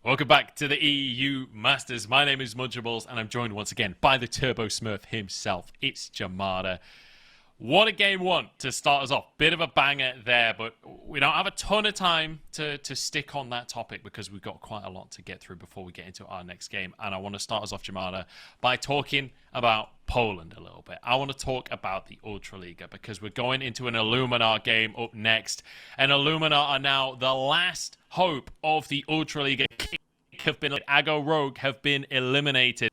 Welcome back to the EU Masters. My name is Munchables, and I'm joined once again by the Turbo Smurf himself. It's Jamada. What a game one to start us off. Bit of a banger there, but we don't have a ton of time to stick on that topic because we've got quite a lot to get through before we get into our next game. And I want to start us off, Jamada, by talking about Poland a little bit. I want to talk about the Ultraliga because we're going into an Illuminar game up next. And Illuminar are now the last hope of the Ultraliga. Ago Rogue have been eliminated.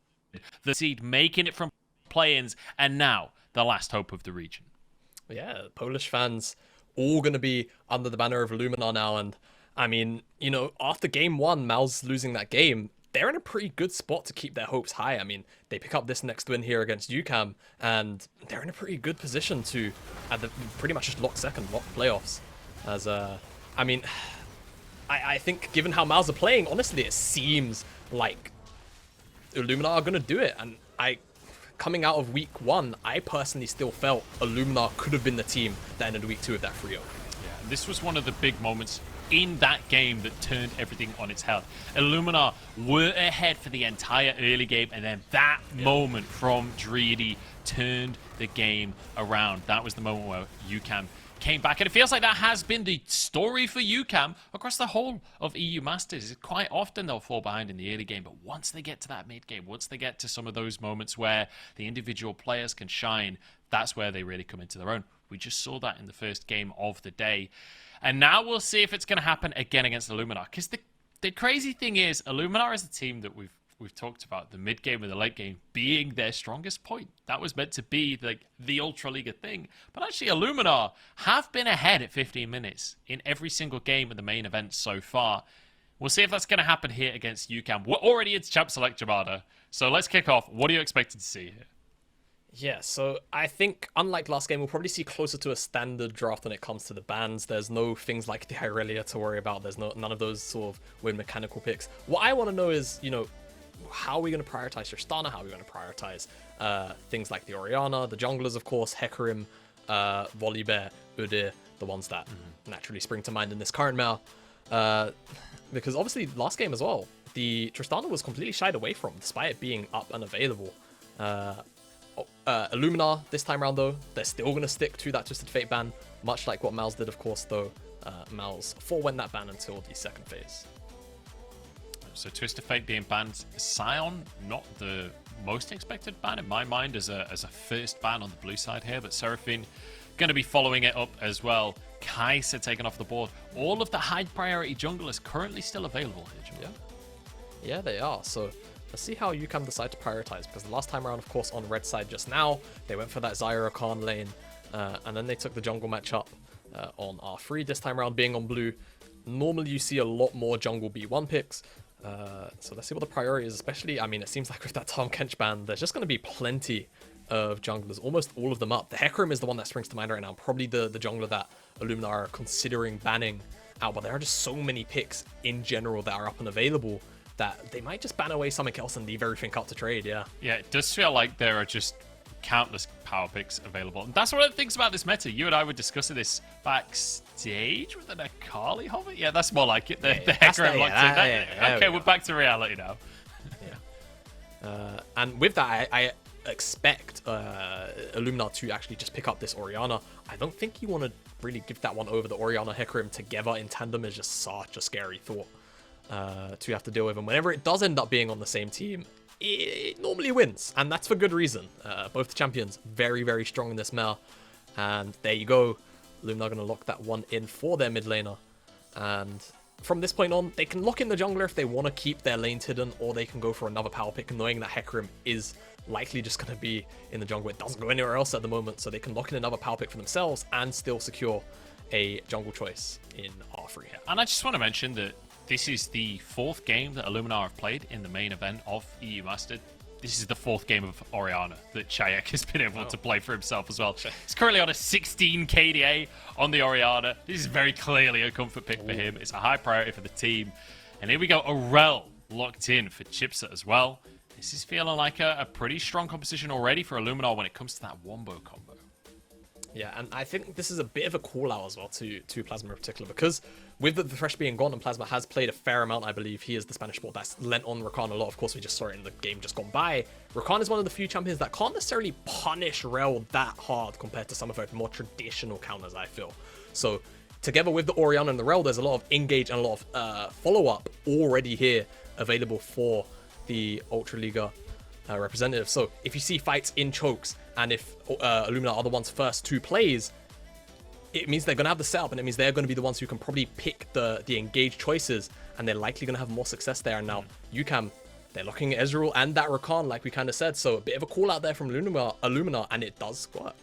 The seed making it from play-ins, and now the last hope of the region. Yeah, Polish fans all going to be under the banner of Illuminar now. And I mean, you know, after game one, Mal's losing that game, they're in a pretty good spot to keep their hopes high. I mean, they pick up this next win here against UCAM, and they're in a pretty good position to pretty much just lock second, lock playoffs. As, I mean, I think given how Mal's are playing, honestly, it seems like Illuminar are going to do it. And coming out of week one, I personally still felt Illuminar could have been the team that ended week two of that 3-0. Yeah, this was one of the big moments in that game that turned everything on its head. Illuminar were ahead for the entire early game, and then that moment from Dreedy turned the game around. That was the moment where UCAM came back, and it feels like that has been the story for UCAM across the whole of EU Masters. Quite often they'll fall behind in the early game, but once they get to that mid game, once they get to some of those moments where the individual players can shine, that's where they really come into their own. We just saw that in the first game of the day, and now we'll see if it's going to happen again against Illuminar. Because the crazy thing is, Illuminar is a team that we've talked about the mid game and the late game being their strongest point. That was meant to be like the Ultraliga thing. But actually, Illuminar have been ahead at 15 minutes in every single game of the main event so far. We'll see if that's going to happen here against UCAM. We're already into Champ Select, Jamada. So let's kick off. What are you expecting to see here? Yeah, so I think, unlike last game, we'll probably see closer to a standard draft when it comes to the bans. There's no things like the Irelia to worry about. There's none of those sort of weird mechanical picks. What I want to know is, you know, how are we going to prioritize Tristana? How are we going to prioritize things like the Orianna, the junglers, of course, Hecarim, Volibear, Udyr, the ones that naturally spring to mind in this current meta. Because obviously, last game as well, the Tristana was completely shied away from, despite it being up and available. Illuminar, this time around, though, they're still going to stick to that Twisted Fate ban, much like what Mal's did, of course, though. Mal's forewent that ban until the second phase. So Twisted Fate being banned. Sion, not the most expected ban in my mind as a first ban on the blue side here, but Seraphine going to be following it up as well. Kai'Sa taken off the board. All of the high priority junglers currently still available here, Yeah, they are. So let's see how UCAM decide to prioritize, because the last time around, of course, on red side just now, they went for that Zyra Rakan lane, and then they took the jungle matchup on R3, this time around being on blue. Normally you see a lot more jungle B1 picks. So let's see what the priority is, especially, I mean, it seems like with that Tahm Kench ban, there's just going to be plenty of junglers, almost all of them up. The Hecarim is the one that springs to mind right now, probably the jungler that Illuminar are considering banning out, but there are just so many picks in general that are up and available that they might just ban away something else and leave everything up to trade, Yeah, it does feel like there are just countless power picks available. And that's one of the things about this meta. You and I were discussing this backstage with an Akali hover. Yeah, that's more like it. The Hecarim locked in. Okay, we're back to reality now. And with that, I expect Illuminar to actually just pick up this Orianna. I don't think you want to really give that one over. The Orianna Hecarim together in tandem is just such a scary thought to have to deal with. And whenever it does end up being on the same team, it normally wins, and that's for good reason. Both champions very, very strong in this meta, and there you go. Illuminar going to lock that one in for their mid laner, and from this point on, they can lock in the jungler if they want to keep their lanes hidden, or they can go for another power pick, knowing that Hecarim is likely just going to be in the jungle. It doesn't go anywhere else at the moment, so they can lock in another power pick for themselves and still secure a jungle choice in R3 here. And I just want to mention that this is the fourth game that Illuminar have played in the main event of EU Master. This is the fourth game of Orianna that Czajek has been able to play for himself as well. He's currently on a 16 KDA on the Orianna. This is very clearly a comfort pick for him. It's a high priority for the team. And here we go, a Rell locked in for Czypsy as well. This is feeling like a pretty strong composition already for Illuminar when it comes to that wombo combo. Yeah, and I think this is a bit of a call out as well to Plasma in particular, because with the Thresh being gone and Plasma has played a fair amount, I believe he is the Spanish support that's lent on Rakan a lot. Of course, we just saw it in the game just gone by. Rakan is one of the few champions that can't necessarily punish Rell that hard compared to some of her more traditional counters, I feel. So together with the Orianna and the Rell, there's a lot of engage and a lot of follow-up already here available for the Ultra Liga representative. So if you see fights in chokes, and if Illuminar are the ones first to plays, it means they're going to have the setup, and it means they're going to be the ones who can probably pick the engaged choices, and they're likely going to have more success there. And now UCAM, they're looking at Ezreal and that Rakan, like we kind of said. So a bit of a call out there from Illuminar, and it does work.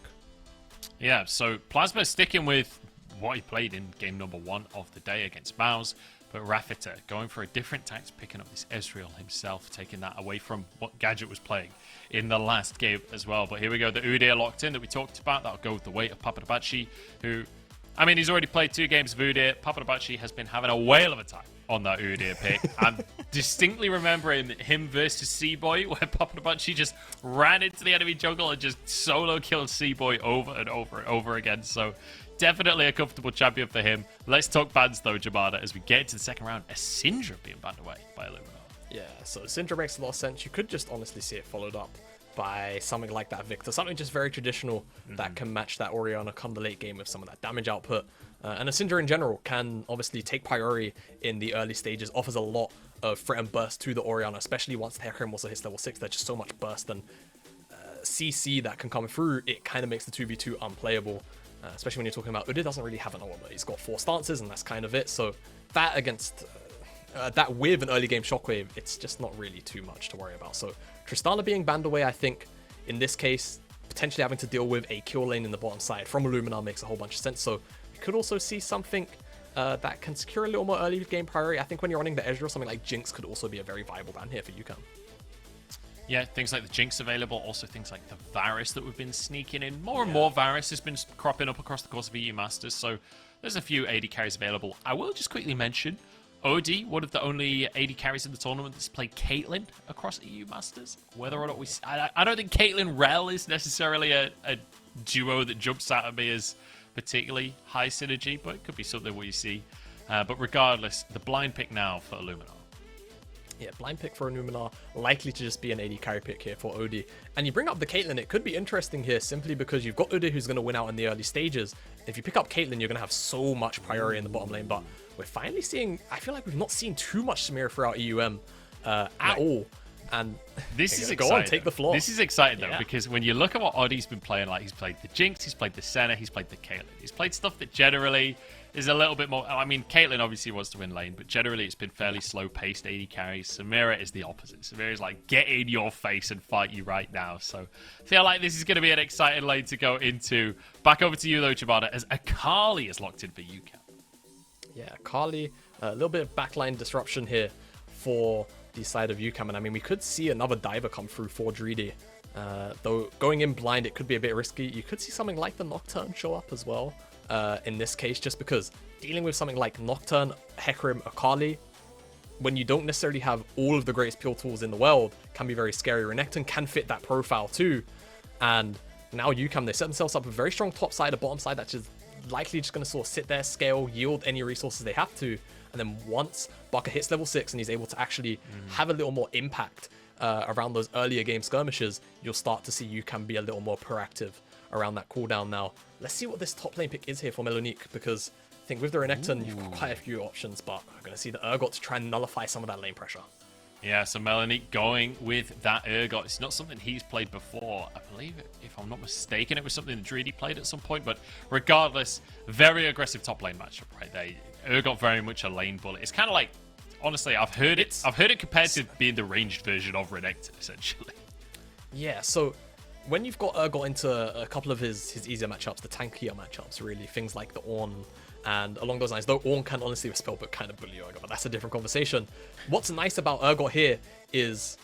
Yeah, so Plasma sticking with what he played in game number 1 of the day against Mouse. But Rafitta going for a different tactic, picking up this Ezreal himself, taking that away from what Gadget was playing in the last game as well. But here we go, the Udyr locked in that we talked about. That'll go with the weight of papatabachi, who, I mean, he's already played 2 games of Udyr. papatabachi has been having a whale of a time on that Udyr pick. I'm distinctly remembering him versus C-Boy, where papatabachi just ran into the enemy jungle and just solo killed C-Boy over and over and over again. So definitely a comfortable champion for him. Let's talk bans though, Jamada, as we get into the second round. A Syndra being banned away by Illuminar. Yeah, so Syndra makes a lot of sense. You could just honestly see it followed up by something like that Victor, something just very traditional that can match that Orianna come the late game with some of that damage output. And a Syndra in general can obviously take priority in the early stages, offers a lot of threat and burst to the Orianna, especially once the Hecarim also hits level 6. There's just so much burst and CC that can come through. It kind of makes the 2v2 unplayable. Especially when you're talking about Udyr doesn't really have an armor. He's got 4 stances, and that's kind of it. So that against that with an early game shockwave, it's just not really too much to worry about. So Tristana being banned away, I think in this case, potentially having to deal with a kill lane in the bottom side from Illuminar makes a whole bunch of sense. So you could also see something that can secure a little more early game priority. I think when you're running the Ezreal, something like Jinx could also be a very viable ban here for UCAM. Yeah, things like the Jinx available, also things like the Varus that we've been sneaking in. More and more Varus has been cropping up across the course of EU Masters, so there's a few AD carries available. I will just quickly mention, OD, one of the only AD carries in the tournament that's played Caitlyn across EU Masters. Whether or not we... I don't think Caitlyn Rell is necessarily a duo that jumps out at me as particularly high synergy, but it could be something we see. But regardless, the blind pick now for Illuminar. Yeah, blind pick for Illuminar, likely to just be an AD carry pick here for OD. And you bring up the Caitlyn, it could be interesting here simply because you've got Udyr who's going to win out in the early stages. If you pick up Caitlyn, you're going to have so much priority in the bottom lane, but we're finally seeing, I feel like we've not seen too much Samira throughout EUM at all. And this is go exciting. on, take the floor. This is exciting though, because when you look at what Oddie's been playing, like he's played the Jinx, he's played the Senna, he's played the Caitlyn. He's played stuff that generally is a little bit more... I mean, Caitlyn obviously wants to win lane, but generally it's been fairly slow-paced AD carries. Samira is the opposite. Samira is like, get in your face and fight you right now. So I feel like this is going to be an exciting lane to go into. Back over to you though, Chibata, as Akali is locked in for UCAM. Yeah, Akali, a little bit of backline disruption here for the side of UCAM. And I mean, we could see another diver come through for Dreedy. Though going in blind, it could be a bit risky. You could see something like the Nocturne show up as well. In this case, just because dealing with something like Nocturne, Hecarim, Akali, when you don't necessarily have all of the greatest pure tools in the world, can be very scary. Renekton can fit that profile too, and now UCAM, they set themselves up a very strong top side, a bottom side that's just likely just going to sort of sit there, scale, yield any resources they have to, and then once Baca hits level 6 and he's able to actually have a little more impact around those earlier game skirmishes, you'll start to see UCAM be a little more proactive around that cooldown. Now, let's see what this top lane pick is here for Melonik, because I think with the Renekton, you've got quite a few options, but we're going to see the Urgot to try and nullify some of that lane pressure. Yeah, so Melonik going with that Urgot. It's not something he's played before. I believe, if I'm not mistaken, it was something that Dreedy played at some point, but regardless, very aggressive top lane matchup right there. Urgot very much a lane bullet. It's kind of like, honestly, I've heard it compared to being the ranged version of Renekton, essentially. Yeah, so when you've got Urgot into a couple of his easier matchups, the tankier matchups, really, things like the Ornn and along those lines, though Ornn can honestly with spellbook kind of bully Urgot, but that's a different conversation. What's nice about Urgot here is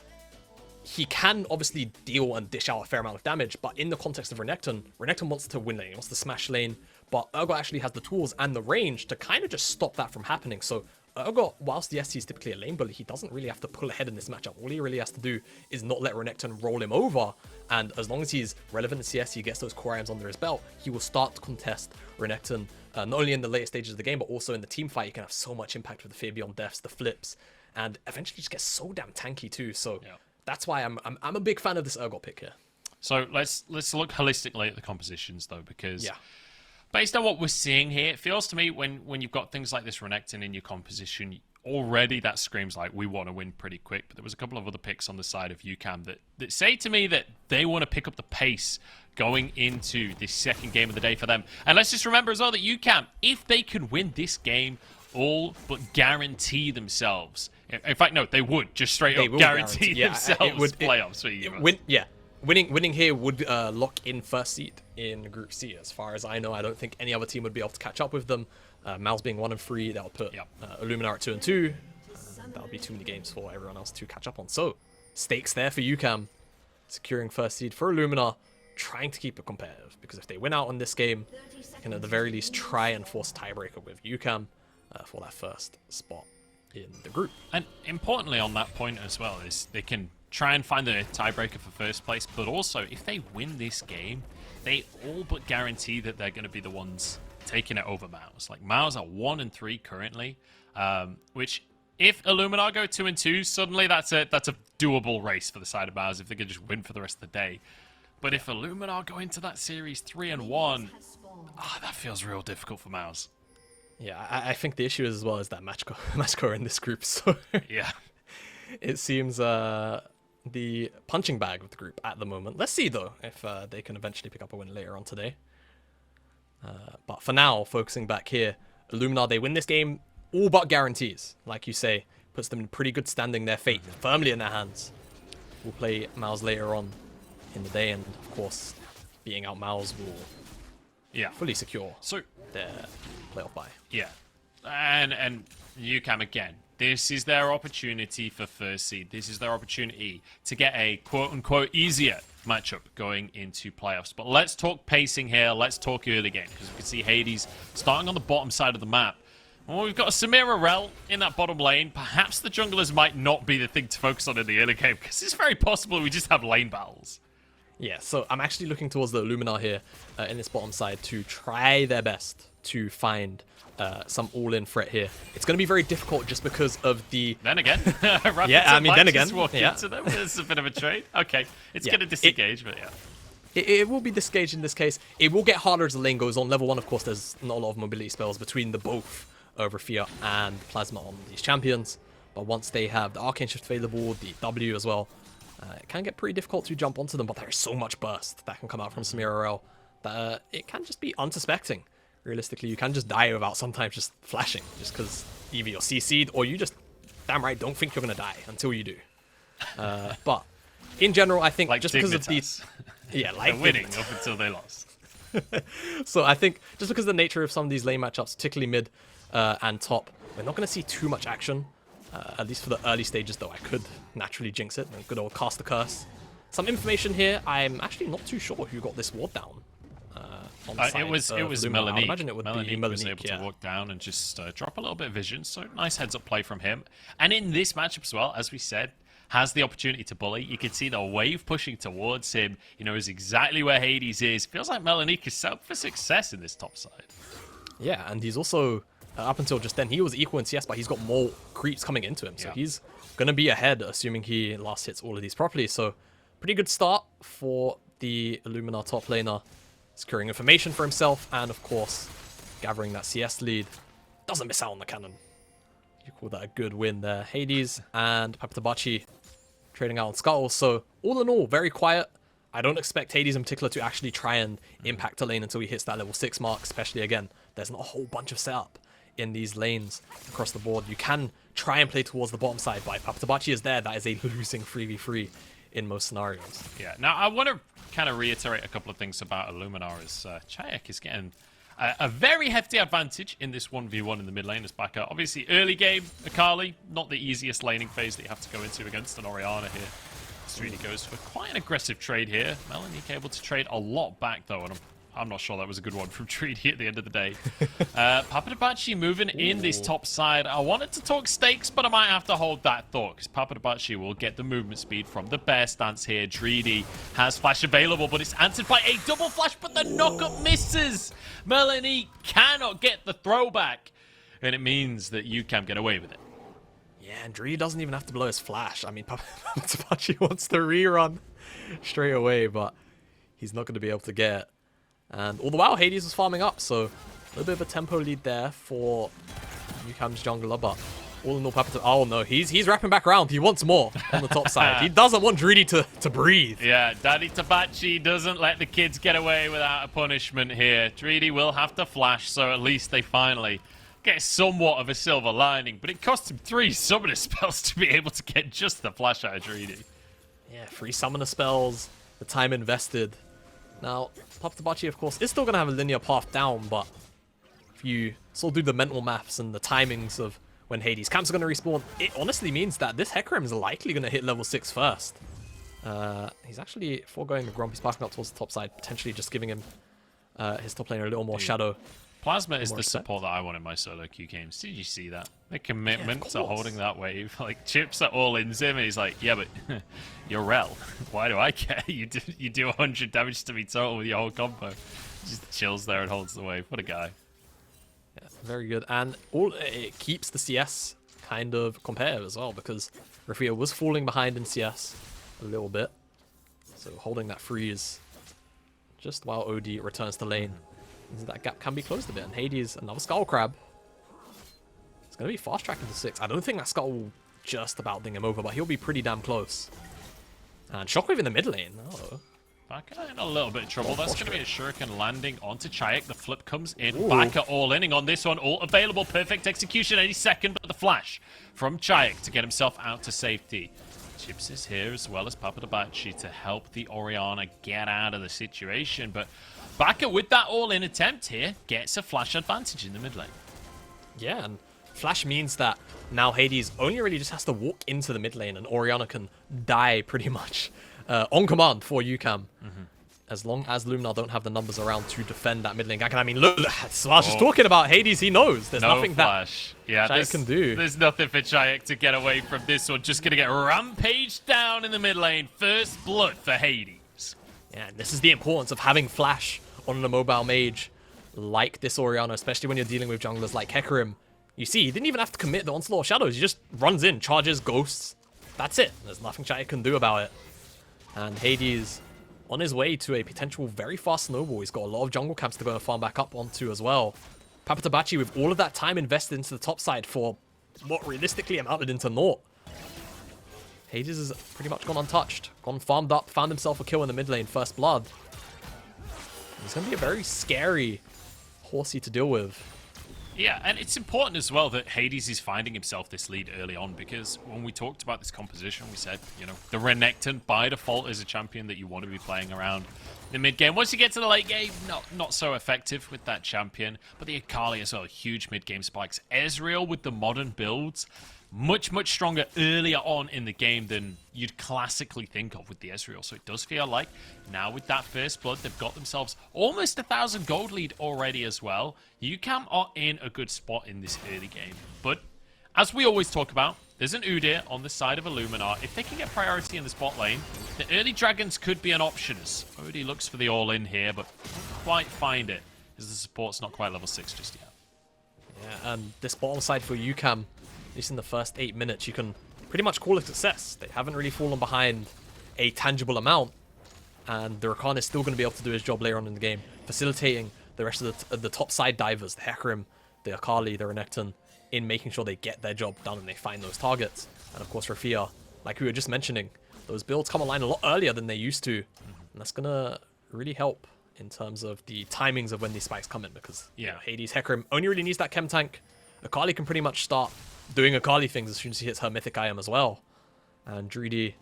he can obviously deal and dish out a fair amount of damage, but in the context of Renekton, Renekton wants to win lane, he wants to smash lane, but Urgot actually has the tools and the range to kind of just stop that from happening. So Urgot, whilst yes, he's typically a lane bully, he doesn't really have to pull ahead in this matchup. All he really has to do is not let Renekton roll him over, and as long as he's relevant in CS, he gets those core items under his belt, he will start to contest Renekton, not only in the later stages of the game, but also in the team fight. He can have so much impact with the Fear Beyond Deaths, the flips, and eventually just gets so damn tanky too. So that's why I'm a big fan of this Urgot pick here. So let's look holistically at the compositions though, because based on what we're seeing here, it feels to me when you've got things like this Renekton in your composition, already that screams like we want to win pretty quick. But there was a couple of other picks on the side of UCAM that say to me that they want to pick up the pace going into this second game of the day for them. And let's just remember as well that UCAM, if they could win this game, all but guarantee themselves. In fact, no, they would just straight up guarantee themselves playoffs for you. Winning here would lock in first seed in Group C. As far as I know, I don't think any other team would be able to catch up with them. Mal's being 1-3, that'll put Illuminar at 2-2. That'll be too many games for everyone else to catch up on. So, stakes there for UCAM. Securing first seed for Illuminar, trying to keep it competitive. Because if they win out on this game, they can at the very least try and force a tiebreaker with UCAM for that first spot in the group. And importantly on that point as well is they can try and find the tiebreaker for first place, but also if they win this game, they all but guarantee that they're going to be the ones taking it over Mouse. Like Mouse are 1-3 currently, which if Illuminar go 2-2, suddenly that's a doable race for the side of Mouse if they could just win for the rest of the day. But if Illuminar go into that series 3-1, that feels real difficult for Mouse. Yeah, I think the issue as well is that Matchcore in this group. So yeah, it seems the punching bag of the group at the moment. Let's see though if they can eventually pick up a win later on today. But for now, focusing back here, Illuminar, they win this game all but guarantees. Like you say, puts them in pretty good standing, their fate firmly in their hands. We'll play Mouse later on in the day, and of course, being out Mouse will fully secure their playoff bye. Yeah, and UCAM again. This is their opportunity for first seed. This is their opportunity to get a quote-unquote easier matchup going into playoffs. But let's talk pacing here. Let's talk early game, because we can see Hadess starting on the bottom side of the map. Well, we've got a Samira Rell in that bottom lane. Perhaps the junglers might not be the thing to focus on in the early game, because it's very possible we just have lane battles. Yeah, so I'm actually looking towards the Illuminar here in this bottom side to try their best to find some all-in threat here. It's going to be very difficult just because of the... Then again, Rafitta then again, into them. It's a bit of a trade. Okay, it's going to disengage, but yeah. It will be disengaged in this case. It will get harder as the lane goes on. Level 1, of course, there's not a lot of mobility spells between the both Rafitta and Plasma on these champions. But once they have the Arcane Shift available, the W as well, it can get pretty difficult to jump onto them, but there is so much burst that can come out from Samira Rell that it can just be unsuspecting. Realistically, you can just die without sometimes just flashing, just because either you're CC'd or you just damn right don't think you're going to die until you do. But in general, I think like just Dignitas. Because of these... Yeah, like they're winning up until they lost. So I think just because of the nature of some of these lane matchups, particularly mid and top, we're not going to see too much action. At least for the early stages, though, I could naturally jinx it. A good old cast the curse. Some information here. I'm actually not too sure who got this ward down. On the side it was Melonik. I imagine it would be Melonik. Was able to walk down and just drop a little bit of vision. So nice heads-up play from him. And in this matchup as well, as we said, has the opportunity to bully. You can see the wave pushing towards him. You know, is exactly where Hadess is. Feels like Melonik is set up for success in this top side. Yeah, and he's also... up until just then, he was equal in CS, but he's got more creeps coming into him. So he's going to be ahead, assuming he last hits all of these properly. So pretty good start for the Illuminar top laner. Securing information for himself, and of course, gathering that CS lead. Doesn't miss out on the cannon. You call that a good win there. Hadess and papatabachi trading out on skulls. So all in all, very quiet. I don't expect Hadess in particular to actually try and impact a lane until he hits that level 6 mark, especially again. There's not a whole bunch of setup in these lanes across the board. You can try and play towards the bottom side, but if papatabachi is there, that is a losing 3v3 in most scenarios. Yeah, now I want to kind of reiterate a couple of things about Illuminar as Czajek is getting a very hefty advantage in this 1v1 in the mid lane as Baca. Obviously, early game, Akali, not the easiest laning phase that you have to go into against an Orianna here. Dreedy goes for quite an aggressive trade here. Melonik able to trade a lot back, though, and I'm I'm not sure that was a good one from Dreedy at the end of the day. Papatabachi moving in this top side. I wanted to talk stakes, but I might have to hold that thought, because Papatabachi will get the movement speed from the bear stance here. Dreedy has flash available, but it's answered by a double flash, but the knockup misses. Melonik cannot get the throwback, and it means that UCAM get away with it. Yeah, and Dreedy doesn't even have to blow his flash. I mean, Papatabachi wants to rerun straight away, but he's not going to be able to get it. And all the while, Hadess was farming up, so a little bit of a tempo lead there for UCAM's jungler, but all in all, oh no, he's wrapping back around. He wants more on the top side. He doesn't want Dreedy to breathe. Yeah, Daddy Tabachi doesn't let the kids get away without a punishment here. Dreedy will have to flash, so at least they finally get somewhat of a silver lining, but it cost him 3 summoner spells to be able to get just the flash out of Dreedy. Yeah, 3 summoner spells, the time invested. Now, papatabachi, of course, is still going to have a linear path down, but if you sort of do the mental maths and the timings of when Hadess camps are going to respawn, it honestly means that this Hecarim is likely going to hit level 6 first. He's actually foregoing the Grumpy sparking up towards the top side, potentially just giving him his top laner a little more shadow. Plasma is the support that I want in my solo Q games. Did you see that? The commitment to holding that wave. Like, Chips are all into him, and he's like, yeah, but you're Rell. Why do I care? You do 100 damage to me total with your whole combo. Just chills there and holds the wave. What a guy. Yeah, very good. And it keeps the CS kind of competitive as well, because Rafitta was falling behind in CS a little bit. So holding that freeze just while OD returns to lane. That gap can be closed a bit, and Hadess, another Skull Crab. It's going to be fast tracking to 6. I don't think that Skull will just about ding him over, but he'll be pretty damn close. And Shockwave in the mid lane. Oh. Baca in a little bit of trouble. That's going to be a shuriken landing onto Czajek. The flip comes in. Baca all-inning on this one. All available. Perfect execution any second, but the flash from Czajek to get himself out to safety. Chips is here as well as papatabachi to help the Orianna get out of the situation, but Baca, with that all-in attempt here, gets a flash advantage in the mid lane. Yeah, and flash means that now Hadess only really just has to walk into the mid lane, and Orianna can die pretty much on command for UCAM. As long as Illuminar don't have the numbers around to defend that mid lane gank. And I mean, look, that's what I was just talking about. Hadess, he knows. There's nothing flash. that Czajek can do. There's nothing for Czajek to get away from this one. Just going to get rampaged down in the mid lane. First blood for Hadess. Yeah, and this is the importance of having flash on a mobile mage like this Orianna, especially when you're dealing with junglers like Hecarim. You see, he didn't even have to commit the Onslaught of Shadows. He just runs in, charges, ghosts. That's it. There's nothing Czajek can do about it. And Hadess on his way to a potential very fast snowball. He's got a lot of jungle camps to go and farm back up onto as well. Papatabachi with all of that time invested into the top side for what realistically amounted into naught. Hadess has pretty much gone untouched. Gone farmed up, found himself a kill in the mid lane, first blood. It's going to be a very scary horsey to deal with. Yeah, and it's important as well that Hadess is finding himself this lead early on, because when we talked about this composition, we said, you know, the Renekton by default is a champion that you want to be playing around the mid game. Once you get to the late game, not so effective with that champion, but the Akali as well, huge mid game spikes. Ezreal with the modern builds, much stronger earlier on in the game than you'd classically think of with the Ezreal. So it does feel like now with that first blood, they've got themselves almost 1,000 gold lead already as well. UCAM are in a good spot in this early game. But as we always talk about, there's an Udyr on the side of Illuminar. If they can get priority in the spot lane, the early dragons could be an option. Odie looks for the all-in here, but don't quite find it, as the support's not quite level 6 just yet. Yeah, and this bottom side for UCAM, at least in the first 8 minutes, you can pretty much call it success. They haven't really fallen behind a tangible amount, and the Rakan is still going to be able to do his job later on in the game, facilitating the rest of the top side divers, the Hecarim, the Akali, the Renekton, in making sure they get their job done and they find those targets. And of course, Rafitta, like we were just mentioning, those builds come online a lot earlier than they used to, and that's going to really help in terms of the timings of when these spikes come in, because you know, Hadess, Hecarim only really needs that chem tank. Akali can pretty much start doing Akali things as soon as she hits her mythic item as well. And Dreedy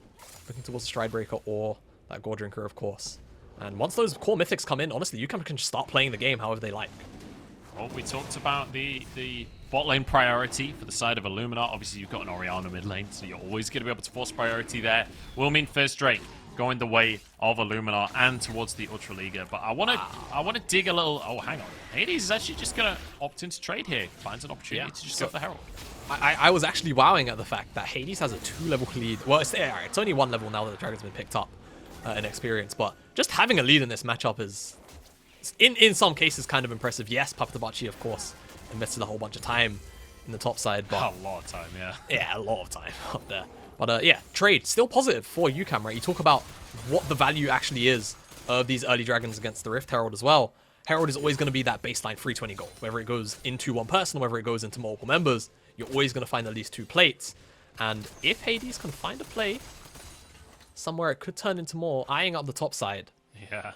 looking towards the Stride Breaker or that Gore Drinker, of course. And once those core mythics come in, honestly, UCAM can just start playing the game however they like. Well, we talked about the bot lane priority for the side of Illuminar. Obviously, you've got an Orianna mid lane, so you're always going to be able to force priority there. Will mean first Drake going the way of Illuminar and towards the Ultraliga. But I want to dig a little. Oh, hang on. Hades is actually just gonna opt into trade here. Finds an opportunity to just go for the Herald. I was actually wowing at the fact that Hades has a 2-level lead. Well, it's only 1 level now that the Dragon's been picked up in experience, but just having a lead in this matchup is, in some cases, kind of impressive. Yes, papatabachi, of course, invested a whole bunch of time in the top side, but a lot of time, yeah. Yeah, a lot of time up there. But yeah, trade still positive for UCAM, right? You talk about what the value actually is of these early Dragons against the Rift Herald as well. Herald is always going to be that baseline 320 gold, whether it goes into one person or whether it goes into multiple members. You're always going to find at least 2 plates. And if Hades can find a play somewhere it could turn into more, eyeing up the top side. Yeah.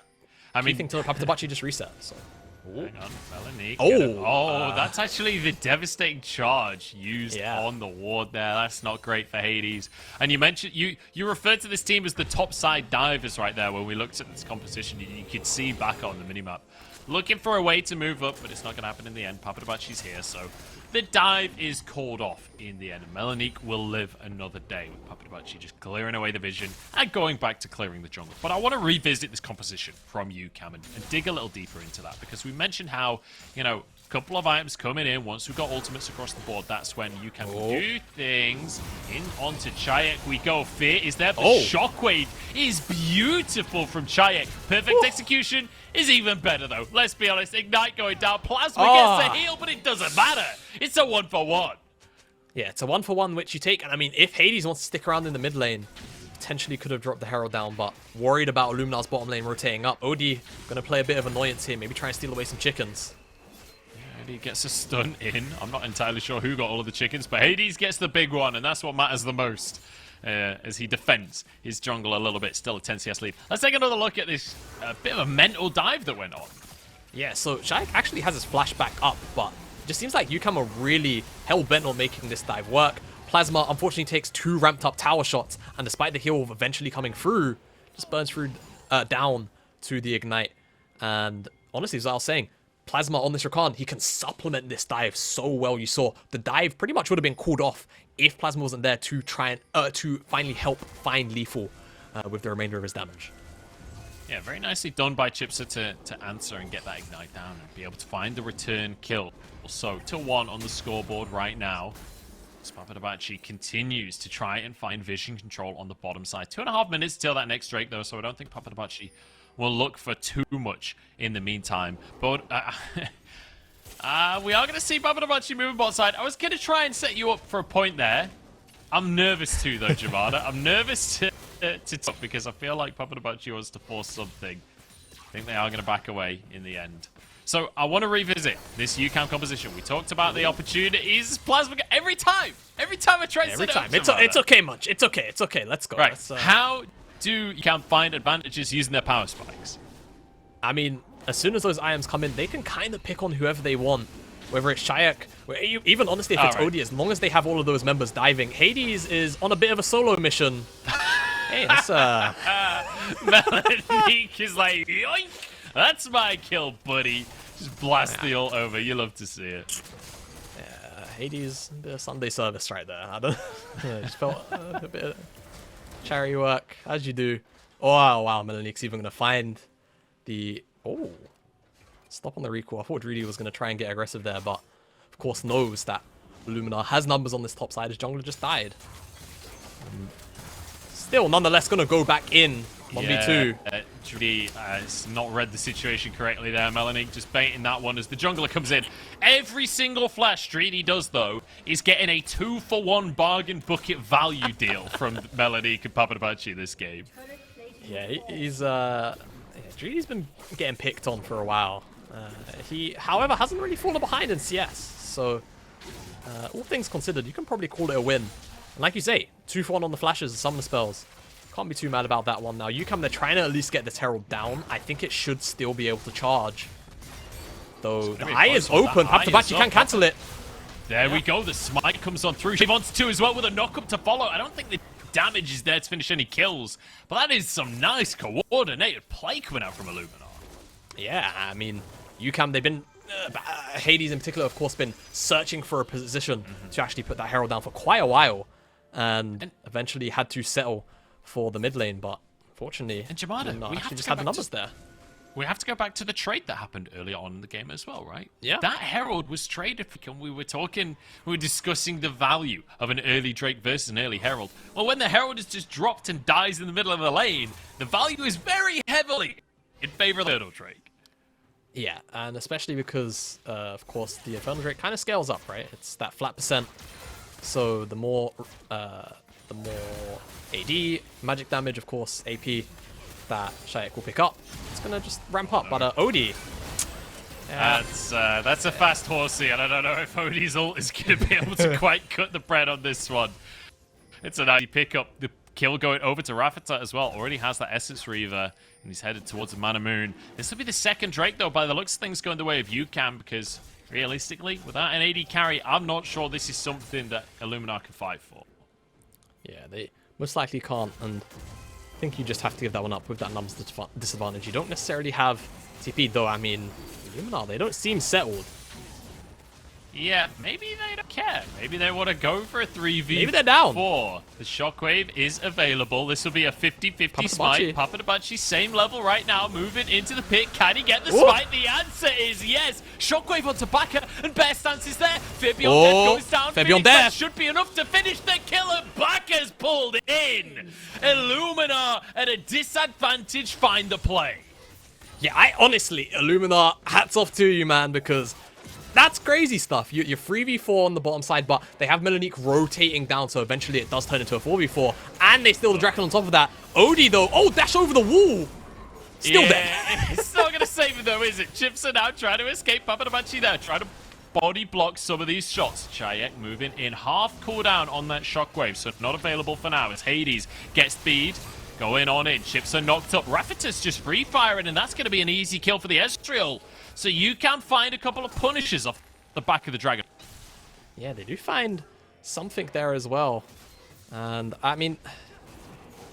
I mean, think till papatabachi just reset. So. Hang on, Melonik. Oh, that's actually the devastating charge used on the ward there. That's not great for Hades. And you mentioned you referred to this team as the top side divers right there. When we looked at this composition, you could see Baca on the minimap looking for a way to move up, but it's not going to happen in the end. Papatabachi's here, so the dive is called off in the end. Melonik will live another day with papatabachi just clearing away the vision and going back to clearing the jungle. But I want to revisit this composition from UCAM and dig a little deeper into that, because we mentioned how, you know, a couple of items coming in. Once we've got ultimates across the board, that's when UCAM can do things. In onto Czajek we go. Fear is there, but Shockwave is beautiful from Czajek. Perfect execution is even better, though. Let's be honest. Ignite going down. Plasma gets the heal, but it doesn't matter. It's a 1-for-1. Yeah, it's a 1-for-1 which you take. And I mean, if Hades wants to stick around in the mid lane, potentially could have dropped the Herald down, but worried about Illuminar's bottom lane rotating up. Odie going to play a bit of annoyance here. Maybe try and steal away some chickens. Yeah, Odie gets a stun in. I'm not entirely sure who got all of the chickens, but Hades gets the big one, and that's what matters the most. As he defends his jungle a little bit. Still a 10 CS lead. Let's take another look at this bit of a mental dive that went on. Yeah, so Czajek actually has his flashback up, but it just seems like UCAM are really hell-bent on making this dive work. Plasma unfortunately takes 2 ramped up tower shots, and despite the heal eventually coming through, just burns through down to the ignite. And honestly, as I was saying, Plasma on this Rakan, he can supplement this dive so well. You saw the dive pretty much would have been called off if Plasma wasn't there to try and to finally help find Lethal with the remainder of his damage. Yeah, very nicely done by Czypsy to answer and get that ignite down and be able to find the return kill. So 2-1 on the scoreboard right now. papatabachi continues to try and find vision control on the bottom side. 2.5 minutes till that next Drake, though, so I don't think papatabachi will look for too much in the meantime. But we are going to see papatabachi moving bot side. I was going to try and set you up for a point there. I'm nervous too, though, Jamada. I'm nervous to talk because I feel like papatabachi wants to force something. I think they are going to back away in the end. So I want to revisit this UCAM composition. We talked about the opportunities. Plasma every time I try to set it up. It's okay, Munch. It's okay. Let's go. Right. How do UCAM find advantages using their power spikes? I mean, as soon as those items come in, they can kind of pick on whoever they want. Whether it's Czajek, even honestly, if it's Odie, as long as they have all of those members diving. Hades is on a bit of a solo mission. Hey, that's Melonik is like, yoink! That's my kill, buddy. Just blast the ult over. You love to see it. Yeah, Hades, a bit of Sunday service right there. I don't. Just felt a bit of charity work, as you do. Oh wow, Melonik's even gonna find the stop on the recall. I thought Dreedy was gonna try and get aggressive there, but of course knows that Illuminar has numbers on this top side. His jungler just died. Still, nonetheless, gonna go back in 1v2. Dreedy has not read the situation correctly there. Melonik just baiting that one as the jungler comes in. Every single flash Dreedy does, though, is getting a 2-for-1 bargain bucket value deal from Melonik and papatabachi this game. Yeah, he's Dreedy's been getting picked on for a while. He, however, hasn't really fallen behind in CS. So, all things considered, you can probably call it a win. And like you say, 2-for-1 on the flashes and summon spells. Can't be too mad about that one now. UCAM, they're trying to at least get the Herald down. I think it should still be able to charge. Though the eye is open. papatabachi can cancel it. There we go. The smite comes on through. She wants to as well with a knock-up to follow. I don't think the damage is there to finish any kills. But that is some nice coordinated play coming out from Illuminar. Yeah, I mean, UCAM, they've been... Hades in particular, of course, been searching for a position to actually put that Herald down for quite a while. And eventually had to settle for the mid lane, but Fortunately, And Jamada, Illuminar we actually have to just go had the back numbers to- there. We have to go back to the trade that happened earlier on in the game as well, right? Yeah. That Herald was traded. We were discussing the value of an early Drake versus an early Herald. Well, when the Herald is just dropped and dies in the middle of the lane, the value is very heavily in favor of the Turtle Drake. Yeah, and especially because, of course, the Infernal Drake kind of scales up, right? It's that flat percent. So the more AD, magic damage, of course, AP, that Czajek will pick up, it's going to just ramp up. But Odie... That's a fast horsey, and I don't know if Odie's ult is going to be able to quite cut the bread on this one. It's a nice pick-up. The kill going over to Rafitta as well. Already has that Essence Reaver, and he's headed towards the Mana Moon. This will be the second Drake, though, by the looks of things going the way of UCAM, because realistically, without an AD carry, I'm not sure this is something that Illuminar can fight for. Yeah, they most likely can't, and I think you just have to give that one up with that numbers disadvantage. You don't necessarily have TP, though. I mean, Illuminar, they don't seem settled. Yeah, maybe they don't care. Maybe they want to go for a 3v4. Maybe they're down. The Shockwave is available. This will be a 50-50 smite. Papatabachi. Papatabachi, same level right now, moving into the pit. Can he get the Ooh. smite? The answer is yes. Shockwave onto Baca, and Bear stance is there. Fabian Oh, goes down. Fabian Phoenix, that there. should be enough to finish the killer. Baca's pulled in. Illuminar at a disadvantage find the play. Yeah, I honestly, Illuminar, hats off to you, man, because that's crazy stuff. You're 3v4 on the bottom side, but they have Melonik rotating down, so eventually it does turn into a 4v4, and they steal the Draken on top of that. Odie, though, dash over the wall. Still dead. It's not going to save him, though, is it? Czypsy now trying to escape. Papatabachi there, trying to body block some of these shots. Czajek moving in half cooldown on that Shockwave, so not available for now as Hadess gets speed. Going on in. Czypsy knocked up. Rafitta's just free firing, and that's going to be an easy kill for the Ezreal. So you can find a couple of punishes off the back of the dragon. Yeah, they do find something there as well. And, I mean,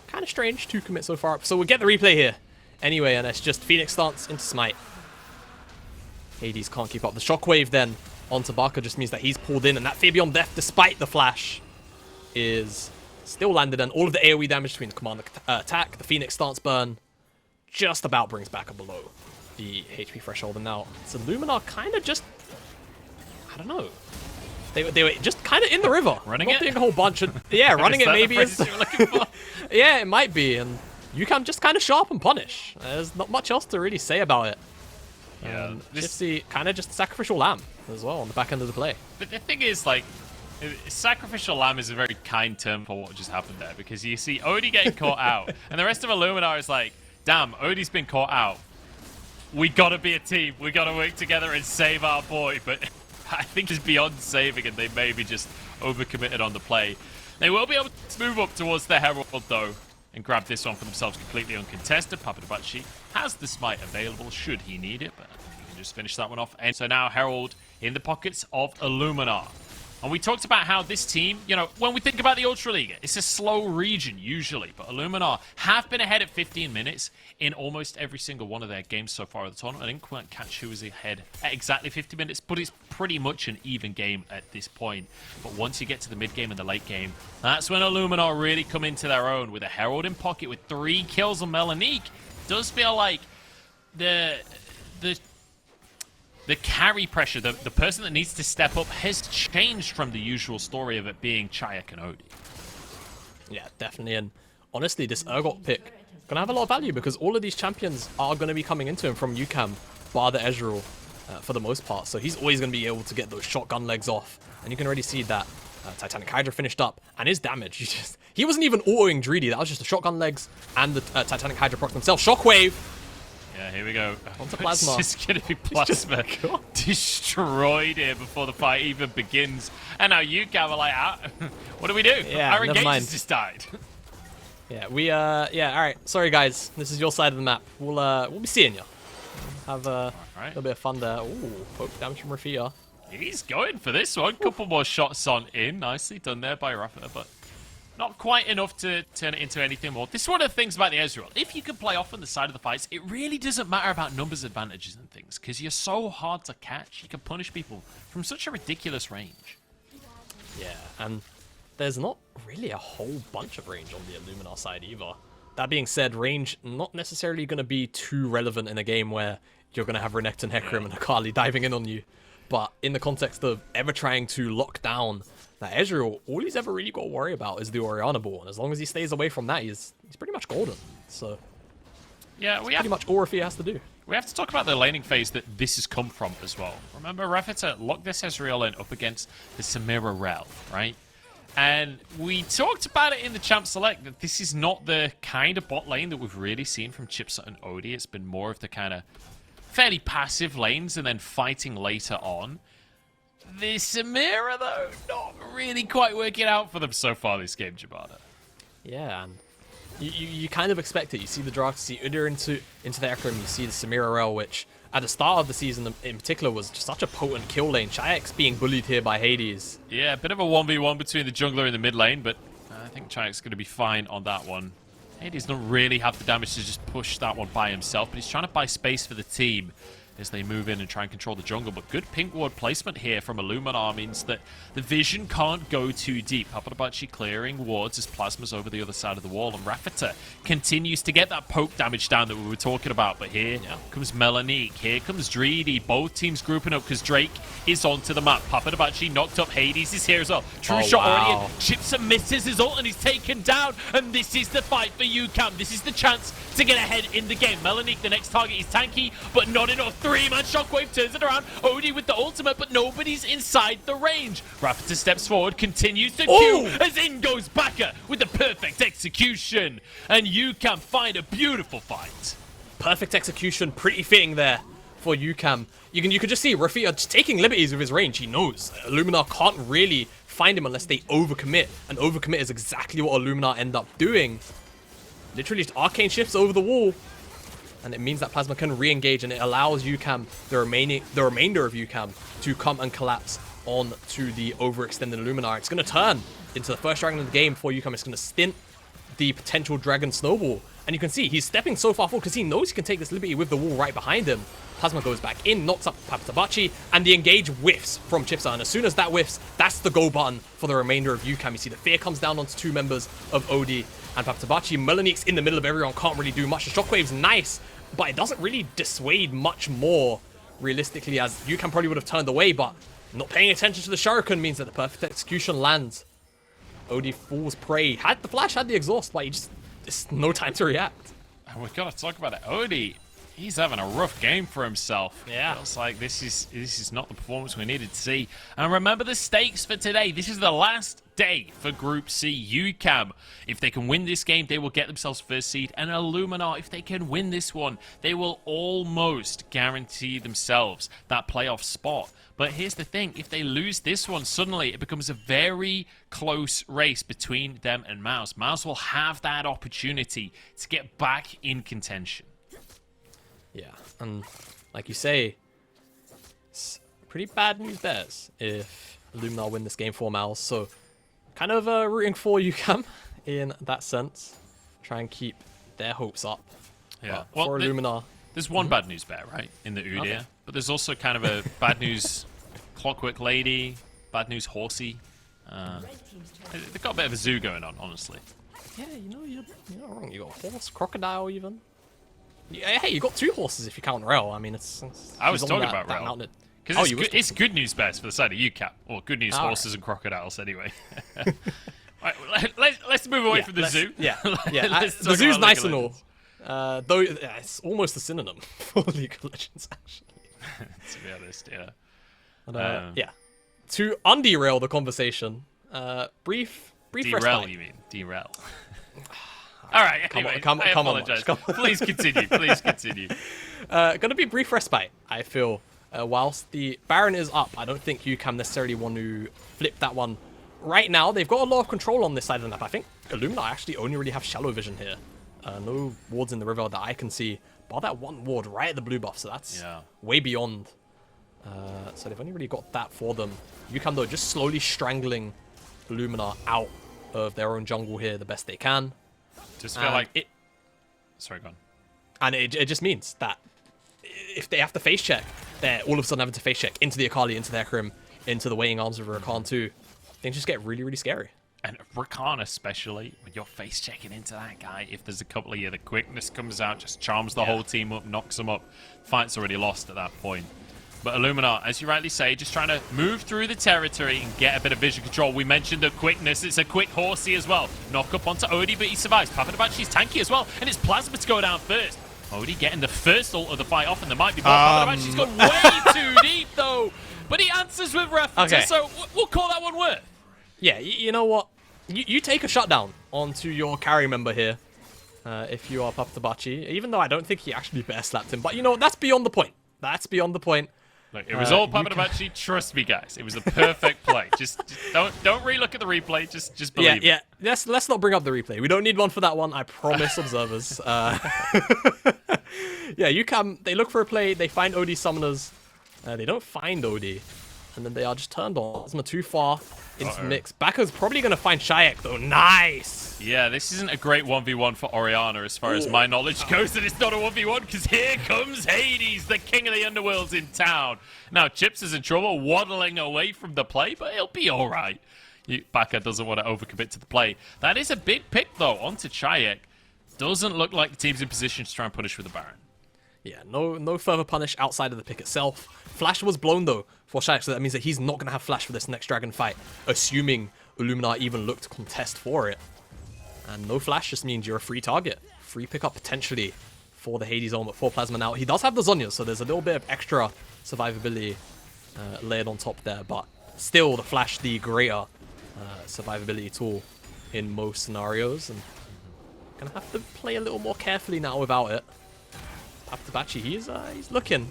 kind of strange to commit so far up. So we'll get the replay here. Anyway, and it's just Phoenix stance into Smite. Hadess can't keep up. The Shockwave then onto Baca just means that he's pulled in, and that Fabian Death, despite the flash, is still landed, and all of the AoE damage between the command attack, the Phoenix stance burn, just about brings Baca below the HP threshold. And now it's Illuminar kind of just, I don't know. They were just kind of in the river. Running not it? doing a whole bunch of, yeah, running Is it that the maybe phrase is, you were looking for? yeah, it might be. And UCAM just kind of sharp and punish. There's not much else to really say about it. Yeah, Czypsy kind of just sacrificial lamb as well on the back end of the play. But the thing is, like, sacrificial lamb is a very kind term for what just happened there, because you see Odie getting caught out, and the rest of Illuminar is like, damn, Odie's been caught out. We gotta be a team. We gotta work together and save our boy. But I think it's beyond saving, and they maybe just overcommitted on the play. They will be able to move up towards the Herald, though, and grab this one for themselves completely uncontested. Papatabachi has the smite available should he need it, but he can just finish that one off. And so now Herald in the pockets of Illuminar. And we talked about how this team, you know, when we think about the Ultra League, it's a slow region usually, but Illuminar have been ahead at 15 minutes in almost every single one of their games so far at the tournament. I didn't quite catch who was ahead at exactly 50 minutes, but it's pretty much an even game at this point. But once you get to the mid game and the late game, that's when Illuminar really come into their own with a Herald in pocket with 3 kills on Melonik. It does feel like the carry pressure, the person that needs to step up, has changed from the usual story of it being Czajek and Odie. Yeah, definitely. And honestly, this Urgot pick gonna have a lot of value because all of these champions are gonna be coming into him from UCAM, bar the Ezreal, for the most part. So he's always gonna be able to get those shotgun legs off. And you can already see that Titanic Hydra finished up, and his damage, he wasn't even autoing Dreedy. That was just the shotgun legs and the Titanic Hydra proc themselves. Shockwave! Yeah, here we go. Onto Plasma. It's just going to be Plasma destroyed here before the fight even begins. And now UCAM are like, what do we do? Yeah, Our never mind. engagers just died. Yeah, yeah, alright. Sorry, guys. This is your side of the map. We'll be seeing you. Have a little bit of fun there. Ooh, poke damage from Rafitta. He's going for this one. Couple more shots on in. Nicely done there by Rafitta, but not quite enough to turn it into anything more. This is one of the things about the Ezreal. If you can play off on the side of the fights, it really doesn't matter about numbers advantages and things, because you're so hard to catch. You can punish people from such a ridiculous range. Yeah, and there's not really a whole bunch of range on the Illuminar side either. that being said, range not necessarily going to be too relevant in a game where you're going to have Renekton, Hecarim, and Akali diving in on you. But in the context of ever trying to lock down that Ezreal, all he's ever really got to worry about is the Orianna ball. And as long as he stays away from that, he's pretty much golden. So yeah, pretty much all Rafitta has to do. We have to talk about the laning phase that this has come from as well. Remember, Rafitta locked this Ezreal in up against the Samira Rell, right? And we talked about it in the Champ Select that this is not the kind of bot lane that we've really seen from Czypsy and Udyr. It's been more of the kind of fairly passive lanes and then fighting later on. The Samira, though, not really quite working out for them so far this game, Jabata. Yeah, and you kind of expect it. You see the draft, you see Udyr into the Hecarim, you see the Samira Rell, which at the start of the season in particular was just such a potent kill lane. Czajek's being bullied here by Hadess. Yeah, a bit of a 1v1 between the jungler and the mid lane, but I think Czajek's going to be fine on that one. Hadess doesn't really have the damage to just push that one by himself, but he's trying to buy space for the team as they move in and try and control the jungle. But good pink ward placement here from Illuminar means that the vision can't go too deep. Papatabachi clearing wards as Plasma's over the other side of the wall, and Rafitta continues to get that poke damage down that we were talking about. But here comes Melonik, here comes Dreedy, both teams grouping up because Drake is onto the map. Papatabachi knocked up, Hadess is here as well. True shot already in. Czypsy misses his ult and he's taken down, and this is the fight for UCAM. This is the chance to get ahead in the game. Melonik, the next target, is tanky, but not enough. Three-man shockwave turns it around. Odie with the ultimate, but nobody's inside the range. Rafitta steps forward, continues to queue, as in goes Baca with the perfect execution. And UCAM find a beautiful fight. Perfect execution, pretty fitting there for UCAM. You can just see Rafitta just taking liberties with his range. He knows Illuminar can't really find him unless they overcommit. And overcommit is exactly what Illuminar end up doing. Literally just arcane shifts over the wall. And it means that Plasma can re-engage, and it allows UCAM, the remainder of UCAM, to come and collapse onto the overextended Illuminar. It's going to turn into the first dragon of the game for UCAM. It's going to stint the potential dragon snowball. And you can see he's stepping so far forward because he knows he can take this liberty with the wall right behind him. Plasma goes back in, knocks up papatabachi, and the engage whiffs from Czypsy. And as soon as that whiffs, that's the go button for the remainder of UCAM. You see the fear comes down onto two members of Odie and papatabachi. Melonik's in the middle of everyone, can't really do much. The shockwave's nice, but it doesn't really dissuade much more, realistically, as UCAM probably would have turned away, but not paying attention to the shuriken means that the perfect execution lands. Odie falls prey. Had the flash, had the exhaust, but just no time to react. And we've got to talk about it. Odie, he's having a rough game for himself. Yeah. Feels like this is not the performance we needed to see. And remember the stakes for today. This is the last day for Group C. UCAM, if they can win this game, they will get themselves first seed. And Illuminar, if they can win this one, they will almost guarantee themselves that playoff spot. But here's the thing, if they lose this one, suddenly it becomes a very close race between them and Mouse. Mouse will have that opportunity to get back in contention. Yeah, and like you say, it's pretty bad news bears if Illuminar win this game for Mouse. So kind of rooting for UCAM in that sense. Try and keep their hopes up. Yeah, well, for Illuminar. There's one bad news bear, right, in the Udyr. Okay. But there's also kind of a bad news Clockwork Lady, bad news Horsey. They've got a bit of a zoo going on, honestly. Yeah, you're not wrong. You got a horse, crocodile even. Yeah, hey, you got two horses if you count Rell. I mean, I was talking about Rell. Because it's good news bears for the side of UCAM. Or good news horses and crocodiles, anyway. Right, let's move away from the zoo. Yeah, the zoo's nice and all. Though it's almost a synonym for League of Legends, actually. To be honest, yeah. And, yeah. To underail the conversation, brief derail, respite. you mean? Derail. All right, anyway, come on. Please continue, please continue. Gonna be brief respite, I feel. Whilst the Baron is up, I don't think UCAM necessarily want to flip that one. Right now, they've got a lot of control on this side of the map. I think Illuminar actually only really have shallow vision here. No wards in the river that I can see, but that one ward right at the blue buff, so that's way beyond. So they've only really got that for them. UCAM, though, just slowly strangling Illuminar out of their own jungle here the best they can. Just feel like it. Sorry, go on. And it just means that if they have to face check, they're all of a sudden having to face check into the Akali, into the Hecarim, into the waiting arms of Rakan too. Things just get really, really scary. And Rakan especially, when you're face checking into that guy, if there's a couple of you, the quickness comes out, just charms the whole team up, knocks them up. Fight's already lost at that point. But Illuminar, as you rightly say, just trying to move through the territory and get a bit of vision control. We mentioned the quickness. It's a quick horsey as well. Knock up onto Odie, but he survives. Papatabachi's tanky as well, and it's Plasma to go down first. Odie getting the first ult of the fight off, and there might be more. Papatabachi's gone way too deep, though. But he answers with Rafitta, so we'll call that one worth. Yeah, you know what? You take a shutdown onto your carry member here, if you are papatabachi, even though I don't think he actually bear slapped him. But you know, that's beyond the point. That's beyond the point. Look, it was all papatabachi. Trust me, guys. It was a perfect play. Just don't re-look at the replay. Just believe it. Yeah. Let's not bring up the replay. We don't need one for that one. I promise, observers. Yeah, UCAM, they look for a play. They find Odie summoners. They don't find Odie. And then they are just turned on. Plasma too far into the mix. Baca's probably going to find Czajek, though. Nice! Yeah, this isn't a great 1v1 for Orianna as far as my knowledge goes, and it's not a 1v1 because here comes Hadess, the king of the underworlds in town. Now, Czypsy is in trouble, waddling away from the play, but he'll be all right. Baca doesn't want to overcommit to the play. That is a big pick, though, onto Czajek. Doesn't look like the team's in position to try and punish with the Baron. Yeah, no further punish outside of the pick itself. Flash was blown, though, for Czajek, so that means that he's not going to have Flash for this next Dragon fight, assuming Illuminar even looked to contest for it. And no Flash just means you're a free target. Free pickup, potentially, for the Hadess ultimate for Plasma. Now, he does have the Zhonya's, so there's a little bit of extra survivability layered on top there, but still, the Flash, the greater survivability tool in most scenarios, and gonna have to play a little more carefully now without it. Papatabachi, he's looking.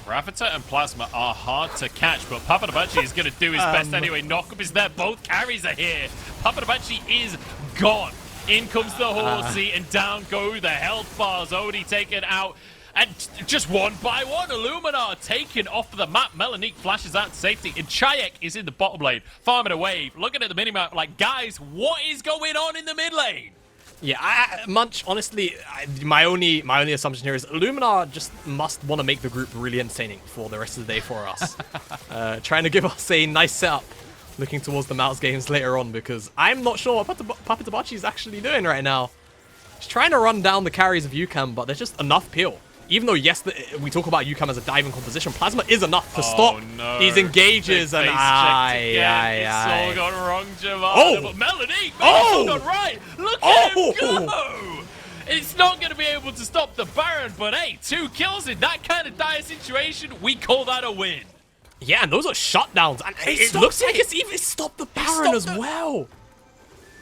Rafitta and Plasma are hard to catch, but papatabachi is going to do his best anyway. Knockup is there. Both carries are here. Papatabachi is gone. In comes the horsey, and down go the health bars. Odie taken out. And just one by one, Illuminar taken off of the map. Melonik flashes out to safety, and Czajek is in the bottom lane, farming away, looking at the minimap like, guys, what is going on in the mid lane? Yeah, Munch, honestly, my only assumption here is Illuminar just must want to make the group really entertaining for the rest of the day for us. Trying to give us a nice setup, looking towards the Mouse games later on, because I'm not sure what papatabachi is actually doing right now. He's trying to run down the carries of UCAM, but there's just enough peel. Even though, yes, we talk about UCAM as a diving composition, Plasma is enough to stop these engages. And it's all gone wrong, Javon. But Melonik, it's all gone right. Look at him go. It's not going to be able to stop the Baron, but hey, 2 kills in that kind of dire situation, we call that a win. Yeah, and those are shutdowns. And it looks like it's even stopped the Baron as well.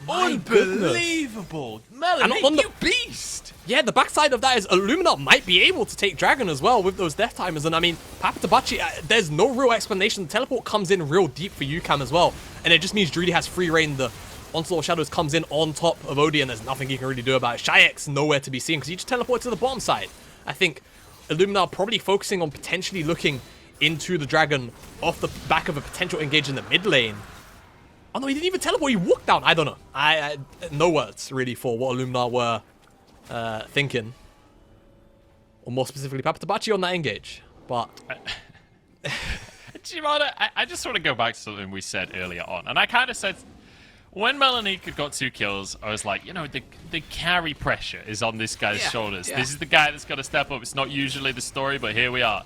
Unbelievable. Melonik, you beast. Yeah, the backside of that is Illuminar might be able to take Dragon as well with those death timers. And I mean, papatabachi, there's no real explanation. The teleport comes in real deep for UCAM as well. And it just means Dreedy has free reign. The Onslaught of Shadows comes in on top of Odie, and there's nothing he can really do about it. Czajek's nowhere to be seen because he just teleported to the bottom side. I think Illuminar probably focusing on potentially looking into the Dragon off the back of a potential engage in the mid lane. Oh no, he didn't even teleport, he walked down. I don't know. I no words really for what Illuminar were thinking. Or more specifically, papatabachi on that engage. But Giovanna, I just want to go back to something we said earlier on. And I kind of said, when Melonik had got 2 kills, I was like, you know, the carry pressure is on this guy's shoulders. This is the guy that's got to step up. It's not usually the story, but here we are.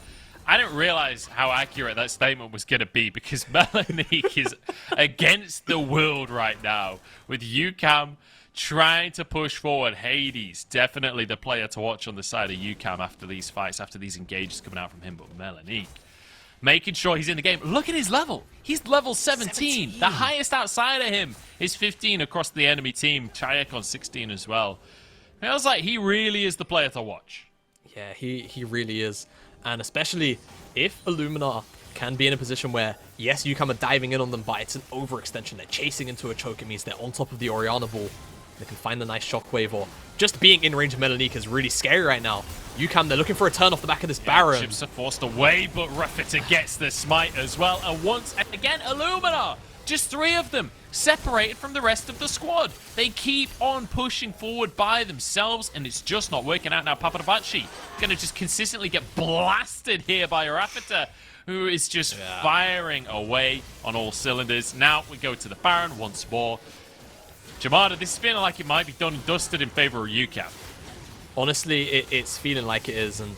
I didn't realize how accurate that statement was going to be because Melonik is against the world right now with UCAM trying to push forward. Hadess, definitely the player to watch on the side of UCAM after these fights, after these engages coming out from him. But Melonik, making sure he's in the game. Look at his level. He's level 17. The highest outside of him is 15 across the enemy team. Czajek on 16 as well. Feels like he really is the player to watch. Yeah, he really is. And especially if Illuminar can be in a position where, yes, UCAM are diving in on them, but it's an overextension. They're chasing into a choke. It means they're on top of the Orianna ball. They can find the nice shockwave, or just being in range of Melonik is really scary right now. UCAM, they're looking for a turn off the back of this Baron. Chips are forced away, but Rafitta gets the smite as well. And once again, Illuminar, just 3 of them, separated from the rest of the squad. They keep on pushing forward by themselves, and it's just not working out now. Papatabachi going to just consistently get blasted here by Rafitta. who is just firing away on all cylinders. Now we go to the Baron once more. Jamada, this is feeling like it might be done and dusted in favor of UCAM. Honestly, it's feeling like it is, and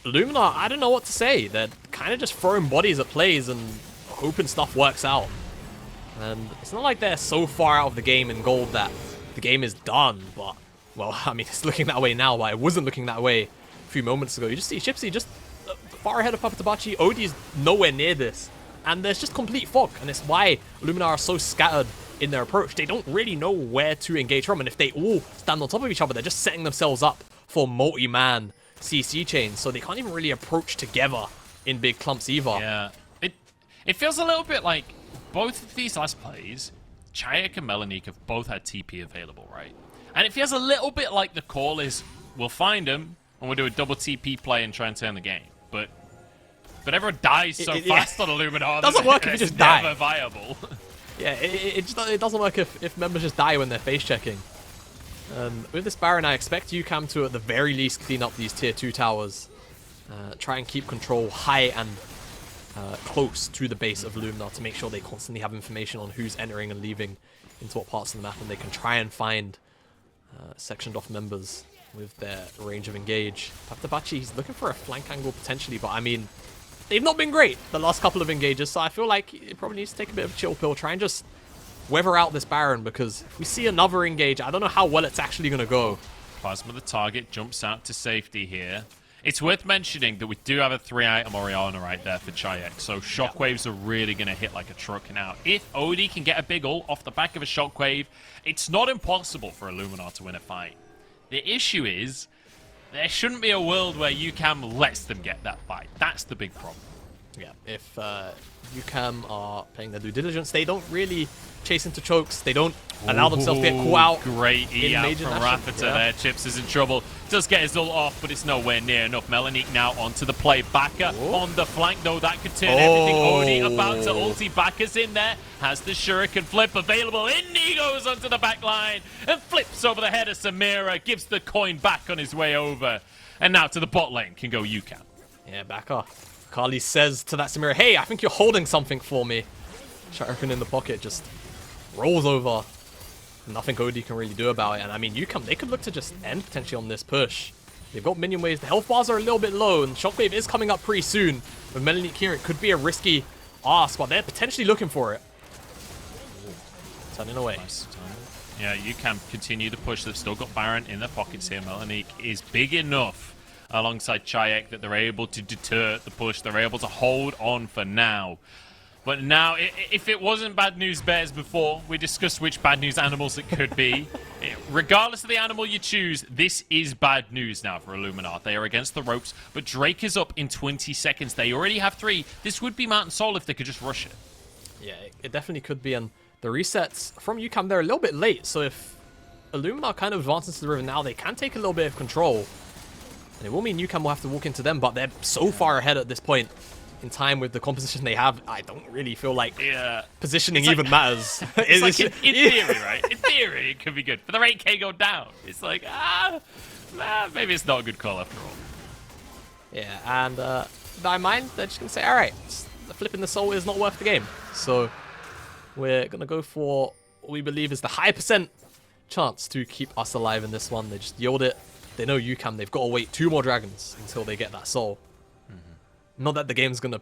Illuminar, I don't know what to say. They're kind of just throwing bodies at plays and hoping stuff works out. And it's not like they're so far out of the game in gold that the game is done, but, well, I mean, it's looking that way now, but it wasn't looking that way a few moments ago. You just see Czypsy just far ahead of papatabachi. Ody's nowhere near this, and there's just complete fog, and it's why Illuminar are so scattered in their approach. They don't really know where to engage from, and if they all stand on top of each other, they're just setting themselves up for multi-man CC chains, so they can't even really approach together in big clumps either. Yeah, it feels a little bit like both of these last plays, Czajek and Melonik have both had TP available, right? And it feels a little bit like the call is, we'll find him, and we'll do a double TP play and try and turn the game. But everyone dies so fast on Illuminar. It doesn't work if you just die. It's never viable. Yeah, it doesn't work if members just die when they're face checking. With this Baron, I expect UCAM to, at the very least, clean up these tier 2 towers. Try and keep control high and close to the base of Illuminar to make sure they constantly have information on who's entering and leaving into what parts of the map, and they can try and find sectioned off members with their range of engage. papatabachi, he's looking for a flank angle potentially, but I mean, they've not been great the last couple of engages, so I feel like it probably needs to take a bit of a chill pill, try and just weather out this Baron, because if we see another engage, I don't know how well it's actually going to go. Plasma the target, jumps out to safety here. It's worth mentioning that we do have a 3-item Orianna right there for Czajek, so shockwaves are really going to hit like a truck now. If Odie can get a big ult off the back of a shockwave, it's not impossible for Illuminar to win a fight. The issue is, there shouldn't be a world where UCAM lets them get that fight. That's the big problem. Yeah, if UCAM are playing their due diligence, they don't really chase into chokes. They don't allow themselves to get caught out. Great E out from Rafitta there. Chips is in trouble. Does get his ult off, but it's nowhere near enough. Melonik now onto the play. Baca on the flank, though. That could turn everything. Odie about to ulti. Baca's in there. Has the shuriken flip available. In he goes onto the back line and flips over the head of Samira. Gives the coin back on his way over. And now to the bot lane can go UCAM. Yeah, Baca. Akali says to that Samira, hey, I think you're holding something for me. Shuriken in the pocket just rolls over. Nothing Odie can really do about it. And I mean, UCAM, they could look to just end potentially on this push. They've got minion waves. The health bars are a little bit low, and Shockwave is coming up pretty soon. With Melonik here, it could be a risky ask, but they're potentially looking for it. Ooh, turning away. Nice. Yeah, UCAM continue to push. They've still got Baron in their pockets here. Melonik is big enough alongside Czajek that they're able to deter the push. They're able to hold on for now. But now, if it wasn't bad news bears before, we discussed which bad news animals it could be. Regardless of the animal you choose, this is bad news now for Illuminar. They are against the ropes, but Drake is up in 20 seconds. They already have 3. This would be Mountain Soul if they could just rush it. Yeah, it definitely could be. And the resets from UCAM, they're a little bit late. So if Illuminar kind of advances to the river now, they can take a little bit of control. And it will mean UCAM will have to walk into them, but they're so far ahead at this point in time with the composition they have. I don't really feel like positioning even matters. It's like in theory, right? In theory, it could be good. But the rate can go down. It's like, maybe it's not a good call after all. Yeah, and by mind, they're just going to say, all right, flipping the soul is not worth the game. So we're going to go for what we believe is the high % chance to keep us alive in this one. They just yield it. They know UCAM, they've got to wait 2 more dragons until they get that soul. Not that the game's gonna,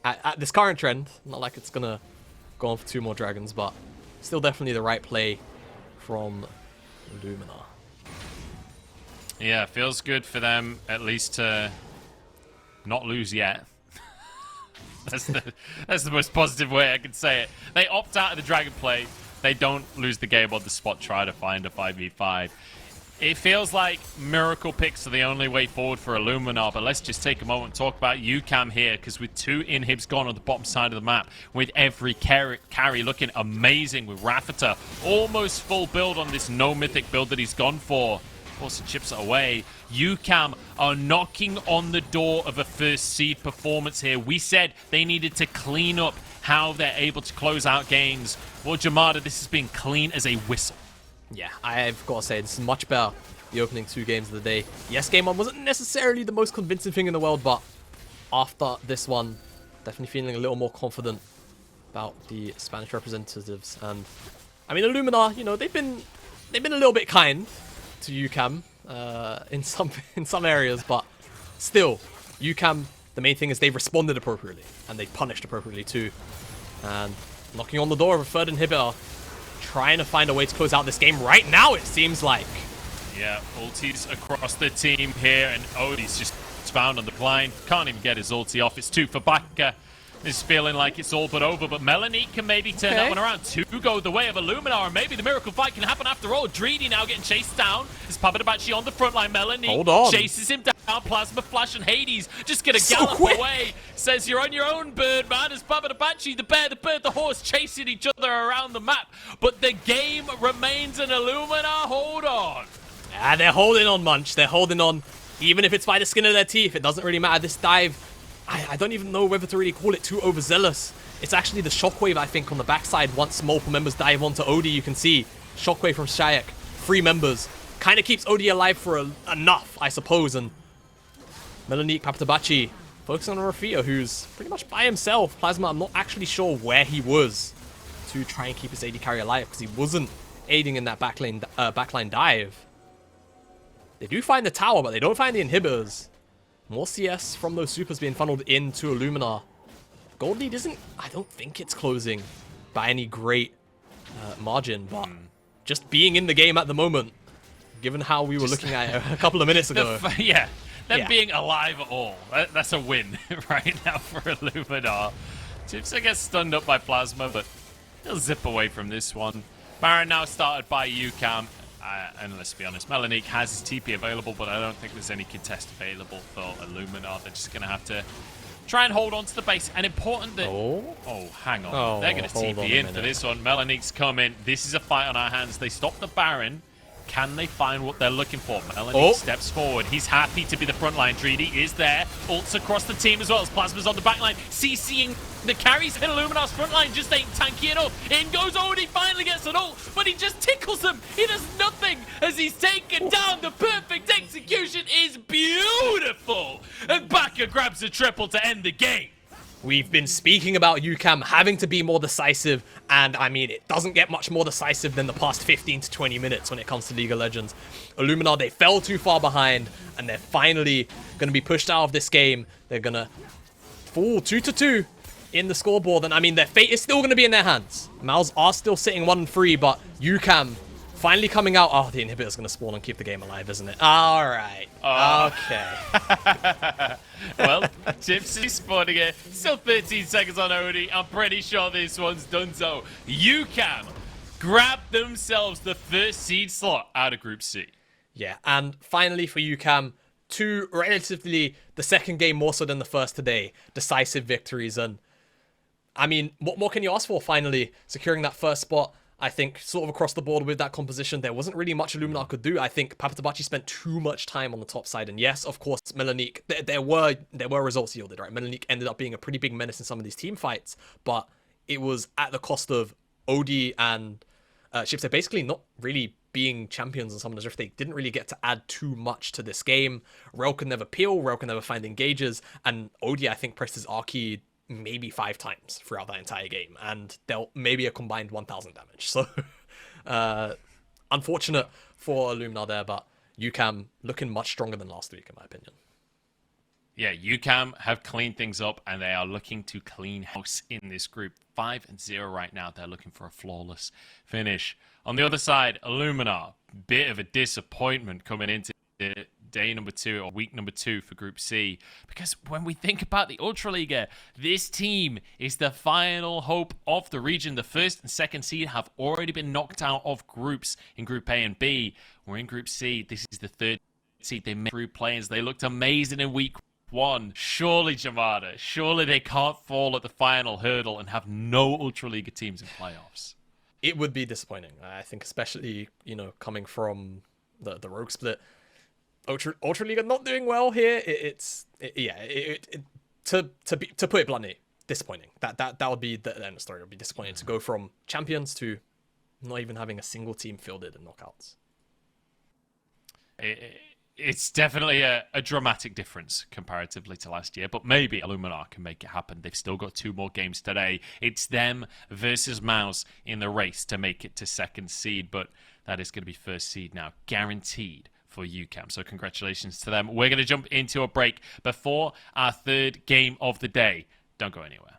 at this current trend, not like it's gonna go on for 2 more dragons, but still definitely the right play from Illuminar. Yeah, feels good for them at least to not lose yet. that's the most positive way I can say it. They opt out of the dragon play. They don't lose the game on the spot. Try to find a 5v5. It feels like miracle picks are the only way forward for Illuminar, but let's just take a moment and talk about UCAM here, because with 2 inhibs gone on the bottom side of the map, with every carry looking amazing, with Rafitta almost full build on this no mythic build that he's gone for. Also chips it away. UCAM are knocking on the door of a first seed performance here. We said they needed to clean up how they're able to close out games. Well, Jamada, this has been clean as a whistle. Yeah, I've got to say, this is much better, the opening 2 games of the day. Yes, game 1 wasn't necessarily the most convincing thing in the world, but after this one, definitely feeling a little more confident about the Spanish representatives. And I mean, Illuminar, you know, they've been a little bit kind to UCAM in some areas, but still, UCAM, the main thing is they've responded appropriately and they've punished appropriately too. And knocking on the door of a third inhibitor, trying to find a way to close out this game right now, it seems like. Yeah, ultis across the team here, and Odie's just found on the blind. Can't even get his ulti off. It's 2 for Baca. Is feeling like it's all but over, but Melonik can maybe turn that one around. 2 go the way of Illuminar, and maybe the miracle fight can happen after all. Dreedy now getting chased down. It's papatabachi on the front line. Melonik chases him down. Plasma Flash and Hades just gonna gallop away. Says, you're on your own, bird man. As papatabachi, the bear, the bird, the horse chasing each other around the map. But the game remains an Illuminar. Hold on. Yeah, they're holding on, Munch. They're holding on. Even if it's by the skin of their teeth, it doesn't really matter. This dive, I don't even know whether to really call it too overzealous. It's actually the shockwave, I think, on the backside. Once multiple members dive onto Odie, you can see shockwave from Czajek. 3 members. Kind of keeps Odie alive for enough, I suppose. And Melonik, papatabachi, focusing on Rafitta, who's pretty much by himself. Plasma, I'm not actually sure where he was to try and keep his AD carry alive, because he wasn't aiding in that backline dive. They do find the tower, but they don't find the inhibitors. More CS from those supers being funneled into Illuminar. Gold lead isn't, I don't think it's closing by any great margin, but just being in the game at the moment, given how we were looking at it a couple of minutes ago. Them being alive at all, that's a win right now for Illuminar. Czypsy gets stunned up by Plasma, but he'll zip away from this one. Baron now started by UCAM. And let's be honest, Melonik has his TP available, but I don't think there's any contest available for Illuminar. They're just going to have to try and hold on to the base. And important that... Oh, hang on. They're going to TP in for this one. Melonik's coming. This is a fight on our hands. They stop the Baron. Can they find what they're looking for? Melonik steps forward. He's happy to be the front line. Dreedy is there. Ults across the team as well as Plasma's on the back line. CCing the carries in Illuminar's front line just ain't tanky enough. In goes Odie, finally gets an ult, but he just tickles him. He does nothing as he's taken down. The perfect execution is beautiful. And Baca grabs a triple to end the game. We've been speaking about UCAM having to be more decisive, and I mean, it doesn't get much more decisive than the past 15 to 20 minutes when it comes to League of Legends. Illuminar, they fell too far behind, and they're finally going to be pushed out of this game. They're going to fall 2-2 in the scoreboard, and I mean, their fate is still going to be in their hands. Mals are still sitting 1-3, but UCAM finally coming out. Oh, the inhibitor's going to spawn and keep the game alive, isn't it? All right. Okay. Well, Czypsy spawning it. Still 13 seconds on Odie. I'm pretty sure this one's done so. UCAM grabbed themselves the first seed slot out of Group C. Yeah, and finally for UCAM, 2 relatively, the second game more so than the first today, decisive victories. And I mean, what more can you ask for? Finally securing that first spot. I think sort of across the board with that composition, there wasn't really much Illuminar could do. I think papatabachi spent too much time on the top side. And yes, of course, Melonik, there were results yielded, right? Melonik ended up being a pretty big menace in some of these team fights, but it was at the cost of Odie and Czypsy basically not really being champions on some of the Rift. They didn't really get to add too much to this game. Rell could never peel, Rell could never find engages, and Odie, I think, pressed his R-key maybe 5 times throughout that entire game, and dealt maybe a combined 1,000 damage. So, unfortunate for Illuminar there, but UCAM looking much stronger than last week, in my opinion. Yeah, UCAM have cleaned things up, and they are looking to clean house in this group. 5-0 right now. They're looking for a flawless finish. On the other side, Illuminar, bit of a disappointment coming into day number 2 or week number 2 for Group C, because when we think about the Ultraliga, this team is the final hope of the region. The first and second seed have already been knocked out of groups in Group A and B. We're in Group C. This is the third seed. They made through players. They looked amazing in week 1. Surely, Jamada, surely they can't fall at the final hurdle and have no Ultraliga teams in playoffs. It would be disappointing, I think, especially, you know, coming from the Rogue split. Ultraliga not doing well here. To put it bluntly, disappointing. That would be the end of the story. It would be disappointing to go from champions to not even having a single team fielded in knockouts. It's definitely a dramatic difference comparatively to last year, but maybe Illuminar can make it happen. They've still got 2 more games today. It's them versus Mouse in the race to make it to second seed, but that is going to be first seed now, guaranteed for UCAM. So congratulations to them. We're going to jump into a break before our 3rd game of the day. Don't go anywhere.